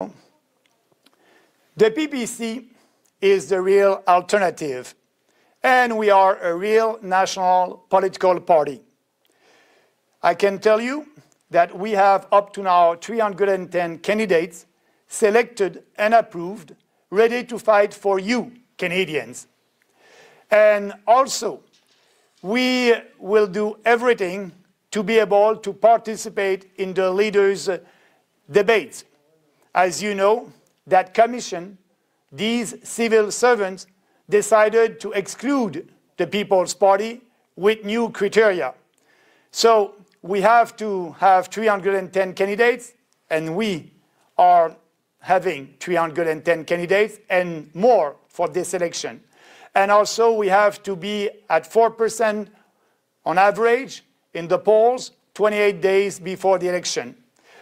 The PPC is the real alternative, and we are a real national political party. I can tell you that we have up to now 310 candidates selected and approved, ready to fight for you, Canadians. And also, we will do everything to be able to participate in the leaders' debates. As you know, that commission, these civil servants, decided to exclude the People's Party with new criteria. So we have to have 310 candidates, and we are having 310 candidates and more for this election. And also we have to be at 4% on average in the polls 28 days before the election.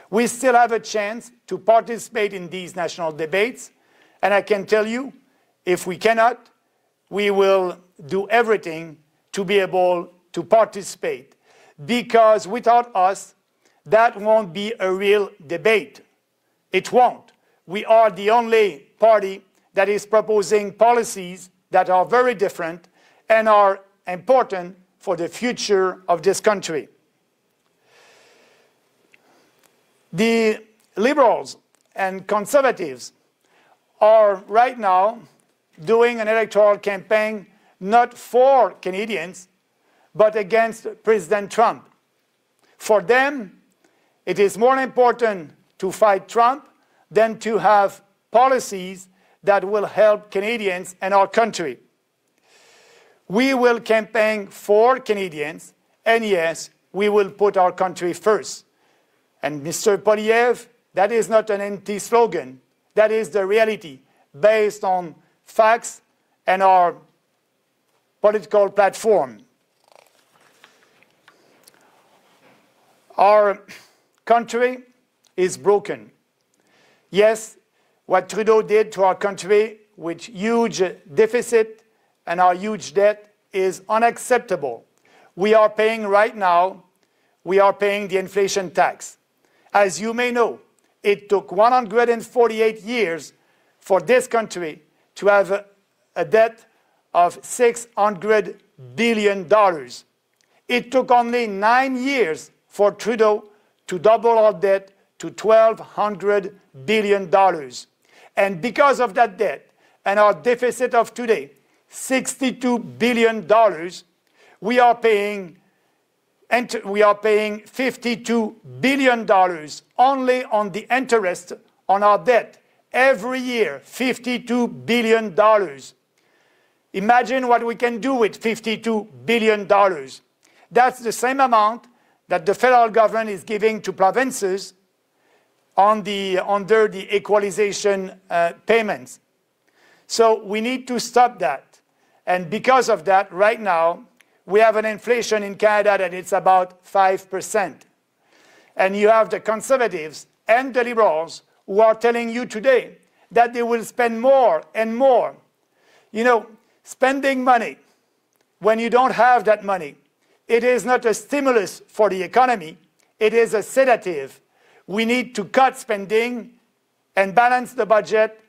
We still have a chance to participate in these national debates, and I can tell you, if we cannot, we will do everything to be able to participate, because without us, that won't be a real debate. It won't. We are the only party that is proposing policies that are very different and are important for the future of this country. The Liberals and Conservatives are right now doing an electoral campaign not for Canadians, but against President Trump. For them, it is more important to fight Trump than to have policies that will help Canadians and our country. We will campaign for Canadians, and yes, we will put our country first. And Mr. Poilievre, that is not an empty slogan. That is the reality, based on facts and our political platform. Our country is broken. Yes, what Trudeau did to our country with huge deficit and our huge debt is unacceptable. We are paying right now, we are paying the inflation tax. As you may know, it took 148 years for this country to have a debt of $600 billion. It took only 9 years for Trudeau to double our debt to $1,200 billion. And because of that debt and our deficit of today, $62 billion, we are paying $52 billion only on the interest on our debt. Every year, $52 billion. Imagine what we can do with $52 billion. That's the same amount that the federal government is giving to provinces under the equalization payments. So we need to stop that. And because of that, right now, we have an inflation in Canada that it's about 5%. And you have the Conservatives and the Liberals who are telling you today that they will spend more and more. You know, spending money when you don't have that money, it is not a stimulus for the economy, it is a sedative. We need to cut spending and balance the budget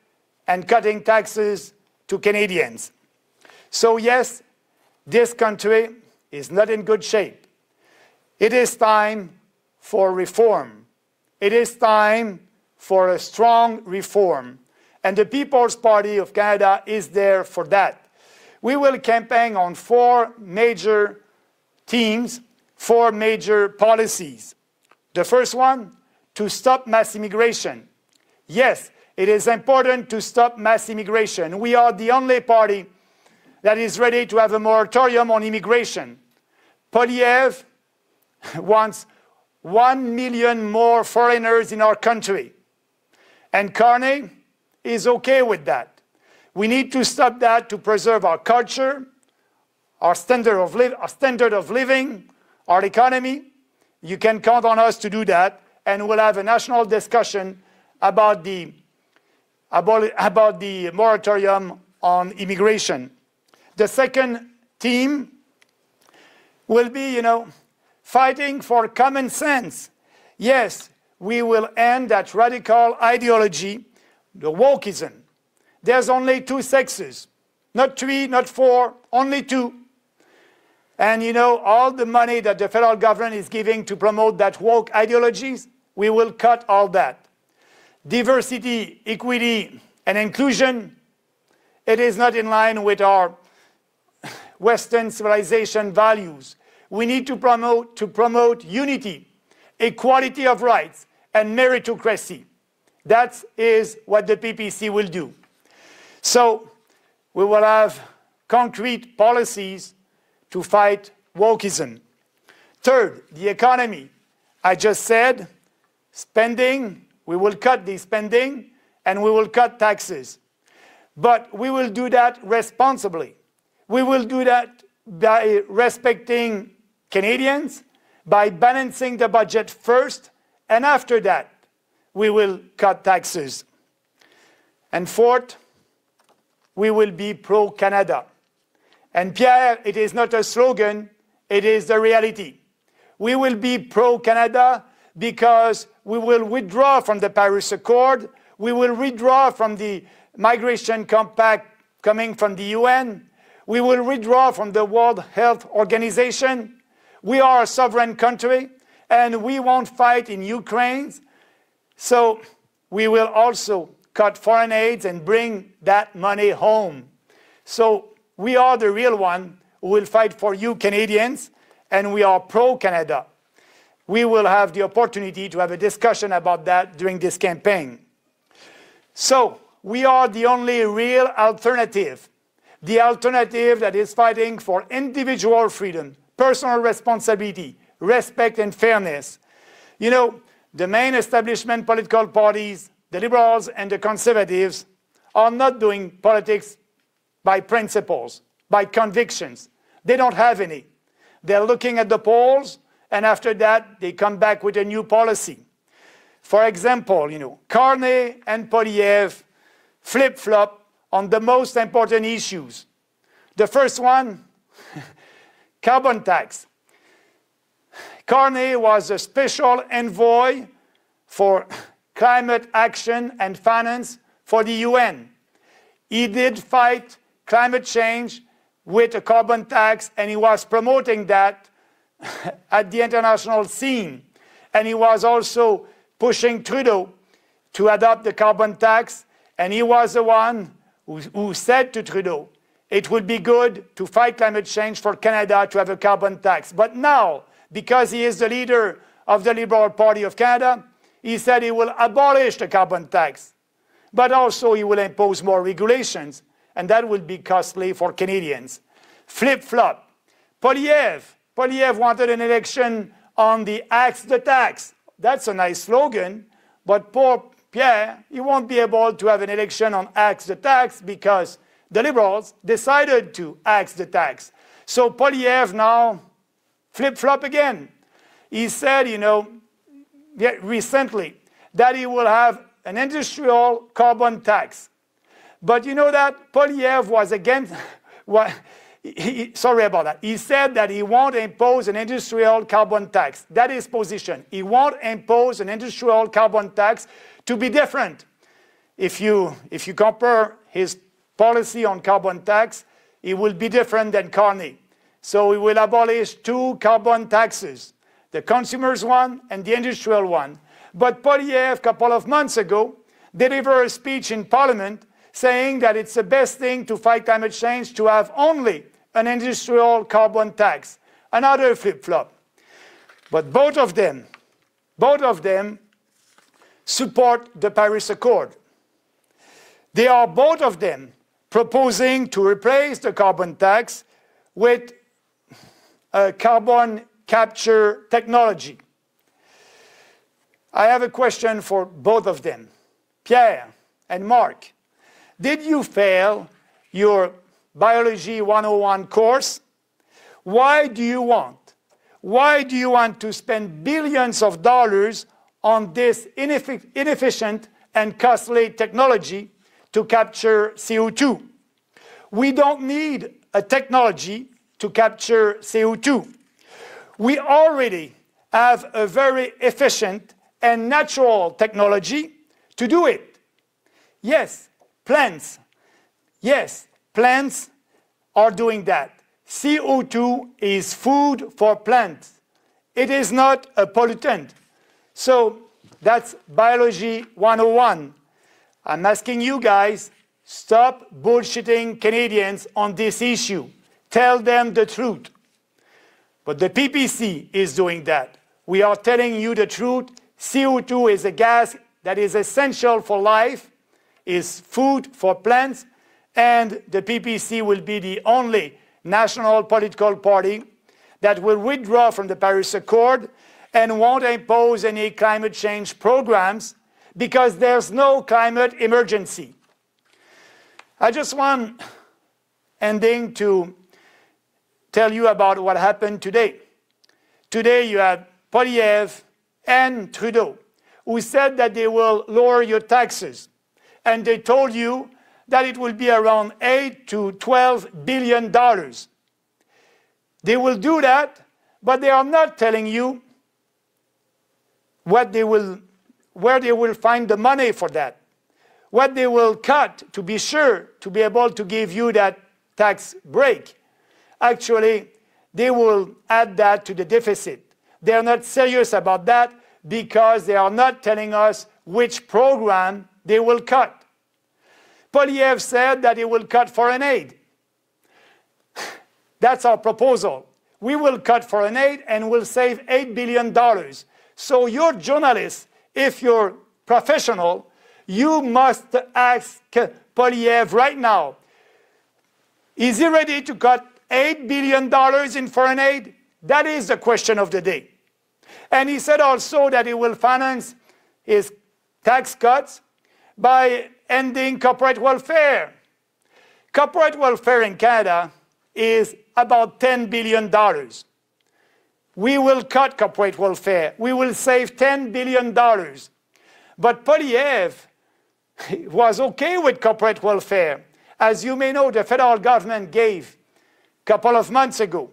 and cutting taxes to Canadians. So yes, this country is not in good shape. It is time for reform. It is time for a strong reform. And the People's Party of Canada is there for that. We will campaign on 4 major themes, 4 major policies. The first one, to stop mass immigration. Yes, it is important to stop mass immigration. We are the only party that is ready to have a moratorium on immigration. Poilievre wants 1 million more foreigners in our country. And Carney is okay with that. We need to stop that to preserve our culture, our standard of living, our economy. You can count on us to do that, and we'll have a national discussion about the moratorium on immigration. The second theme will be, fighting for common sense. Yes, we will end that radical ideology, the wokeism. There's only two sexes, not three, not four, only two. And you know, all the money that the federal government is giving to promote that woke ideologies, we will cut all that. Diversity, equity, and inclusion, it is not in line with our Western civilization values. We need to promote unity, equality of rights, and meritocracy. That is what the PPC will do. So we will have concrete policies to fight wokeism. Third, the economy. I just said, spending, we will cut the spending, and we will cut taxes. But we will do that responsibly. We will do that by respecting Canadians, by balancing the budget first, and after that, we will cut taxes. And fourth, we will be pro-Canada. And Pierre, it is not a slogan, it is the reality. We will be pro-Canada because we will withdraw from the Paris Accord, we will withdraw from the Migration Compact coming from the UN, we will withdraw from the World Health Organization. We are a sovereign country, and we won't fight in Ukraine. So we will also cut foreign aid and bring that money home. So we are the real one who will fight for you Canadians, and we are pro-Canada. We will have the opportunity to have a discussion about that during this campaign. So we are the only real alternative. The alternative that is fighting for individual freedom, personal responsibility, respect and fairness. You know, the main establishment political parties, the Liberals and the Conservatives, are not doing politics by principles, by convictions. They don't have any. They're looking at the polls, and after that, they come back with a new policy. For example, you know, Carney and Poilievre flip-flop on the most important issues. The first one, carbon tax. Carney was a special envoy for climate action and finance for the UN. He did fight climate change with a carbon tax, and he was promoting that at the international scene. And he was also pushing Trudeau to adopt the carbon tax, and he was the one who said to Trudeau, it would be good to fight climate change for Canada to have a carbon tax. But now, because he is the leader of the Liberal Party of Canada, he said he will abolish the carbon tax, but also he will impose more regulations, and that will be costly for Canadians. Flip-flop. Poilievre wanted an election on the Axe the Tax. That's a nice slogan, but poor Pierre, he won't be able to have an election on Axe the Tax because the Liberals decided to axe the tax. So Poilievre now flip-flop again. He said, you know, recently that he will have an industrial carbon tax. But you know that Poilievre was against, sorry about that. He said that he won't impose an industrial carbon tax. That is his position. He won't impose an industrial carbon tax to be different. If you compare his policy on carbon tax, it will be different than Carney. So we will abolish two carbon taxes, the consumers one and the industrial one. But Poilievre, a couple of months ago, delivered a speech in Parliament saying that it's the best thing to fight climate change to have only an industrial carbon tax. Another flip-flop. But both of them support the Paris Accord. They are both of them proposing to replace the carbon tax with a carbon capture technology. I have a question for both of them. Pierre and Mark, did you fail your Biology 101 course? Why do you want to spend billions of dollars on this inefficient and costly technology to capture CO2? We don't need a technology to capture CO2. We already have a very efficient and natural technology to do it. Yes, plants. Yes, plants are doing that. CO2 is food for plants. It is not a pollutant. So that's Biology 101. I'm asking you guys, stop bullshitting Canadians on this issue. Tell them the truth. But the PPC is doing that. We are telling you the truth. CO2 is a gas that is essential for life, is food for plants, and the PPC will be the only national political party that will withdraw from the Paris Accord and won't impose any climate change programs because there's no climate emergency. I just want ending to tell you about what happened today. Today you had Poilievre and Trudeau who said that they will lower your taxes. And they told you that it will be around $8 to $12 billion. They will do that, but they are not telling you where they will find the money for that, what they will cut to be sure to be able to give you that tax break. Actually, they will add that to the deficit. They are not serious about that because they are not telling us which program they will cut. Poilievre said that he will cut foreign aid. That's our proposal. We will cut foreign aid and we'll save $8 billion. So you're journalists, if you're professional, you must ask Poilievre right now, is he ready to cut $8 billion in foreign aid? That is the question of the day. And he said also that he will finance his tax cuts by ending corporate welfare. Corporate welfare in Canada is about $10 billion. We will cut corporate welfare. We will save $10 billion. But Poilievre was okay with corporate welfare. As you may know, the federal government gave a couple of months ago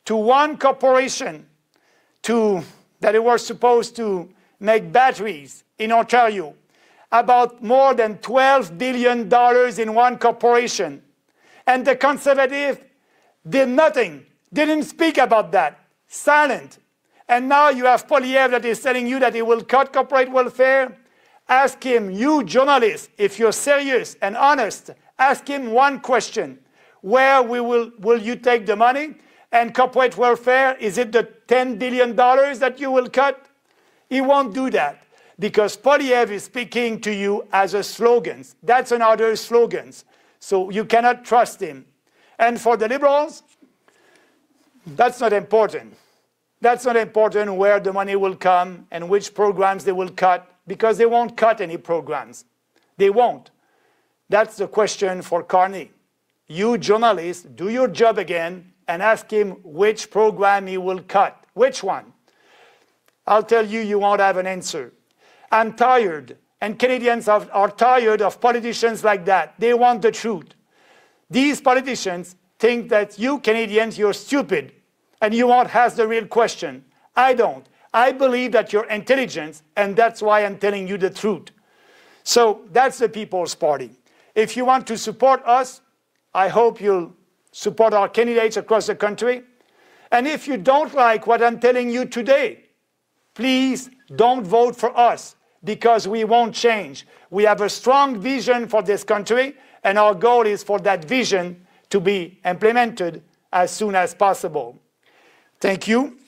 to one corporation that it was supposed to make batteries in Ontario, about more than $12 billion in one corporation. And the Conservative did nothing, didn't speak about that, silent. And now you have Poilievre that is telling you that he will cut corporate welfare. Ask him, you journalists, if you're serious and honest, ask him one question. Where will you take the money? And corporate welfare, is it the $10 billion that you will cut? He won't do that because Poilievre is speaking to you as a slogan. That's another slogan. So you cannot trust him. And for the Liberals, that's not important. That's not important where the money will come and which programs they will cut, because they won't cut any programs. They won't. That's the question for Carney. You journalists, do your job again and ask him which program he will cut. Which one? I'll tell you, you won't have an answer. I'm tired, and Canadians are tired of politicians like that. They want the truth. These politicians think that you Canadians, you're stupid, and you won't ask the real question. I don't. I believe that you're intelligent, and that's why I'm telling you the truth. So that's the People's Party. If you want to support us, I hope you'll support our candidates across the country. And if you don't like what I'm telling you today, please don't vote for us, because we won't change. We have a strong vision for this country, and our goal is for that vision to be implemented as soon as possible. Thank you.